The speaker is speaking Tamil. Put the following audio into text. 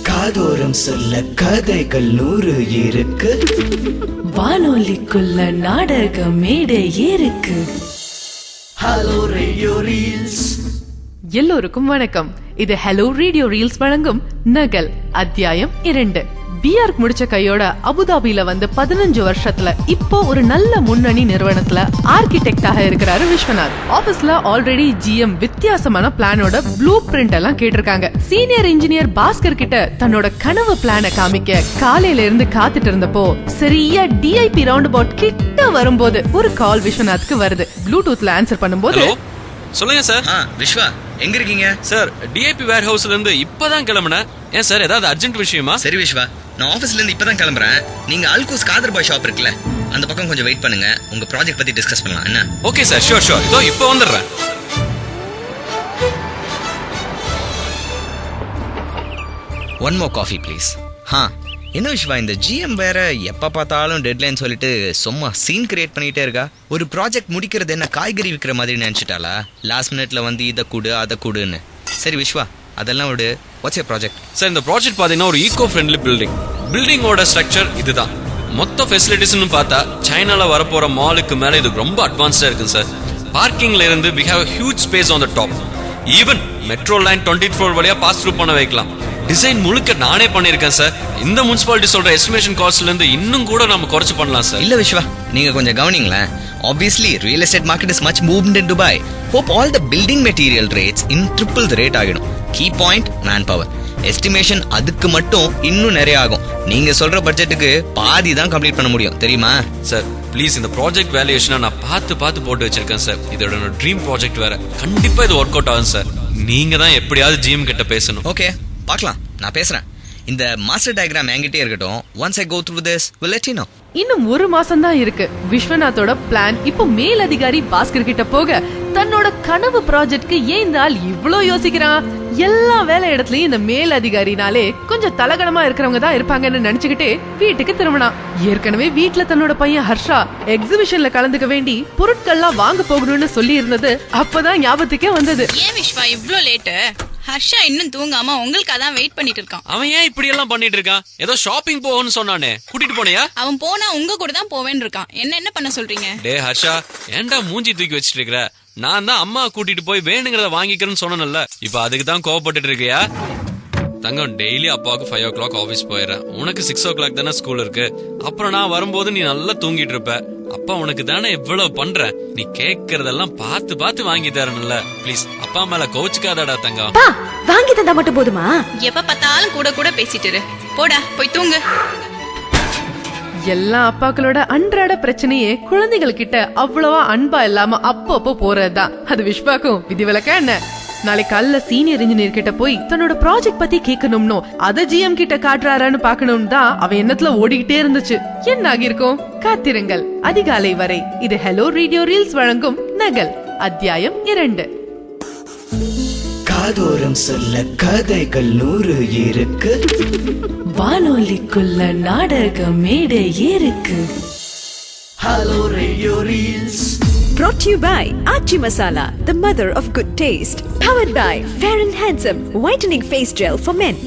காதோரம் சொல்ல கதைகள் 100 இருக்கு. வானொலிக்குள்ள நாடக மேடை இருக்கு. Hello radio reels. எல்லோருக்கும் வணக்கம். இது ஹலோ ரேடியோ ரீல்ஸ் வழங்கும் நகல் அத்தியாயம் 2. பிஆர்க் முடிச்ச கையோட அபுதாபில வந்து 15 வருஷத்துல இப்போ ஒரு நல்ல முன்னணி நிறுவனத்துல ஆர்கிடெக்டாக இருக்கிறாரு விஸ்வநாத். ஆபீஸ்ல ஆல்ரெடி ஜிஎம் வித்தியாசமான பிளானோட ப்ளூ பிரிண்ட் எல்லாம் கேட்டிருக்காங்க. சீனியர் இன்ஜினியர் பாஸ்கர் கிட்ட தன்னோட கனவு பிளான காமிக்க காலையில இருந்து காத்துட்டு இருந்தப்போ சரியா டிஐபி ரவுண்ட் அபவுட் கிட்ட வரும்போது ஒரு கால் விஸ்வநாத்க்கு வருது. ப்ளூடூத்ல ஆன்சர் பண்ணும்போது, சொல்லுங்க சார். விஸ்வா, எங்க இருக்கீங்க? சார், டிஐபி வேர் ஹவுஸ்ல இருந்து இப்பதான் கிளம்புனேன். ஏன் சார், ஏதாவது அர்ஜென்ட் விஷயமா? சரி விஸ்வா, நான் ஆபீஸ்ல இருந்து இப்பதான் கிளம்புறேன். நீங்க அல்கூஸ் காதர் பாய் ஷாப் இருக்குல்ல, அந்த பக்கம் கொஞ்சம் வெயிட் பண்ணுங்க. உங்க ப்ராஜெக்ட் பத்தி டிஸ்கஸ் பண்ணலாம். என்ன? Okay sir, sure. இதோ இப்போ வந்துடுறேன். One more coffee please. என்ன விஸ்வா, இந்த ஜிஎம் வேற எப்ப பார்த்தாலும் டெட்லைன் சொல்லிட்டு சும்மா சீன் கிரியேட் பண்ணிட்டே இருக்கா. ஒரு ப்ராஜெக்ட் முடிக்கிறது என்ன காய்கறி விற்கிற மாதிரி நினைச்சிட்டாளா? லாஸ்ட் மினிட்ல வந்து இதை கூடு அதை கூடுன்னு. சரி விஸ்வா, அதெல்லாம் விடு. What's your project? சார், இந்த ப்ராஜெக்ட் பாத்தீங்கன்னா ஒரு ஈகோ ஃப்ரெண்ட்லி பில்டிங்கோட ஸ்ட்ரக்சர் இதுதான். மொத்த ஃபெசிலிட்டிஸ்னு பார்த்தா சைனால வரப்போற மாலுக்கு மேல இது ரொம்ப அட்வான்ஸ்டா இருக்கு சார். பார்க்கிங்ல இருந்து we have a huge space on the top. Even metro line 24 வழியா பாஸ் த்ரூ பண்ண வைக்கலாம். டிசைன் முழுக்க நானே பண்ணிருக்கேன் சார். இந்த முனிசிபாலிட்டி சொல்ற எஸ்டிமேஷன் காஸ்ட்ல இருந்து இன்னும் கூட நம்ம குறைச்சு பண்ணலாம் சார். இல்ல விஸ்வா, நீங்க கொஞ்சம் கவனிங்களேன். Obviously, real estate market is much moved in Dubai. Hope all the building material rates in triple the rate ஆகிடும். Key point, manpower. Estimation அதுக்கு மட்டும் இன்னும் நிறைய ஆகும். நீங்க சொல்ற பட்ஜெட்டுக்கு பாதி தான் கம்ப்ளீட் பண்ண முடியும், தெரியுமா? சார் ப்ளீஸ், இந்த ப்ராஜெக்ட் வேல்யூவேஷனை நான் பார்த்து போட்டு வச்சிருக்கேன் சார். இதோட ட்ரீம் ப்ராஜெக்ட் வேற. கண்டிப்பா இது ஒர்க் அவுட் ஆகும் சார். நீங்க தான் எப்படியாவது ஜிஎம் கிட்ட பேசணும். ஓகே, பார்க்கலாம், நான் பேசுறேன். இந்த மாஸ்டர் டயக்ராம் என்கிட்டே இருக்கட்டும். once I go through this, we'll let you know. இன்னும் ஒரு மாசம் தான் இருக்கு. விஸ்வநாத்தோட பிளான் இப்போ மேல் அதிகாரி பாஸ்கர் கிட்ட போக, தன்னோட கனவு ப்ராஜெக்ட்க்கு ஏன் இந்த ஆள் இவ்ளோ யோசிக்கிறான்? எல்லா வேலை இடத்துலயும் இந்த மேல் அதிகாரினாலே கொஞ்சம் தலகணமா இருக்கிறவங்க தான் இருப்பாங்கன்னு நினைச்சுக்கிட்டே வீட்டுக்கு திரும்பினா. ஏற்கனவே வீட்டுல தன்னோட பையன் ஹர்ஷா எக்ஸிபிஷன்ல கலந்துக்க வேண்டி பொருட்கள்லாம் வாங்க போகணும்னு சொல்லி இருந்தது அப்பதான் ஞாபகத்துக்கே வந்தது. ஏன் விஸ்வா இவ்ளோ லேட்? ஹர்ஷா இன்னும் தூங்காம உங்களுக்கு அதான் வெயிட் பண்ணிட்டு இருக்கான். அவன் ஏன் இப்படி எல்லாம் பண்ணிட்டு இருக்கான்? ஏதோ ஷாப்பிங் போகணும்னு சொன்னானே, கூட்டிட்டு போனியா? அவன் போனா உங்க கூட தான் போவேன்னு இருக்கான். என்ன பண்ண சொல்றீங்க? டே ஹர்ஷா, ஏன்டா மூஞ்சி தூக்கி வச்சிட்டு இருக்கிற? நான் தான் அம்மா கூட்டிட்டு போய் வேணுங்கிறத வாங்கிக்கிறேன்னு சொன்னேன்ல, இப்ப அதுக்கு தான் கோவப்பட்டு இருக்கியா? தங்கம், டெய்லி அப்பாவுக்கு 5 o'clock ஆபீஸ் போயிடுறேன். உனக்கு 6 o'clock தானே ஸ்கூல் இருக்கு. அப்புறம் நான் வரும்போது நீ நல்லா தூங்கிட்டு இருப்ப. அப்பா உனக்கு தானே எவ்வளவு பண்ற. நீ கேக்குறதெல்லாம் பார்த்து வாங்கி தரணும்ல. ப்ளீஸ், அப்பா மேல கோச்சுக்காதடா தங்கம். வாங்கி தந்தா மட்டும் போதுமா? எப்ப பார்த்தாலும் கூட பேசிட்டு போடா, போய் தூங்கு. எல்லா அப்பாக்களோட அன்றாட பிரச்சனையே குழந்தைகள் கிட்ட அவ்வளவா அன்பா இல்லாம அப்பப்போ போறதுதான். அது விஸ்வாக்கும் விதிவிலக்கா என்ன? நாளைக்கு காலைல சீனியர் இன்ஜினியர் கிட்ட போய் தன்னோட ப்ராஜெக்ட் பத்தி கேட்கணும்னோ அத ஜிஎம் கிட்ட காட்டுறாரான்னு பாக்கணும் தான் அவன் எண்ணத்துல ஓடிக்கிட்டே இருந்துச்சு. என்ன ஆகிருக்கும்? காத்திருங்கள் அதிகாலை வரை. இது ஹலோ ரேடியோ ரீல்ஸ் வழங்கும் நகல் அத்தியாயம் 2. காதோரம் சொல்ல கதைகள் 100 இருக்கு. வானொலிக்குள்ள நாடக மேடை இருக்கு. Hello radio reels. Brought to you by Achi Masala, the mother of good taste. Powered by Fair and Handsome, whitening face gel for men.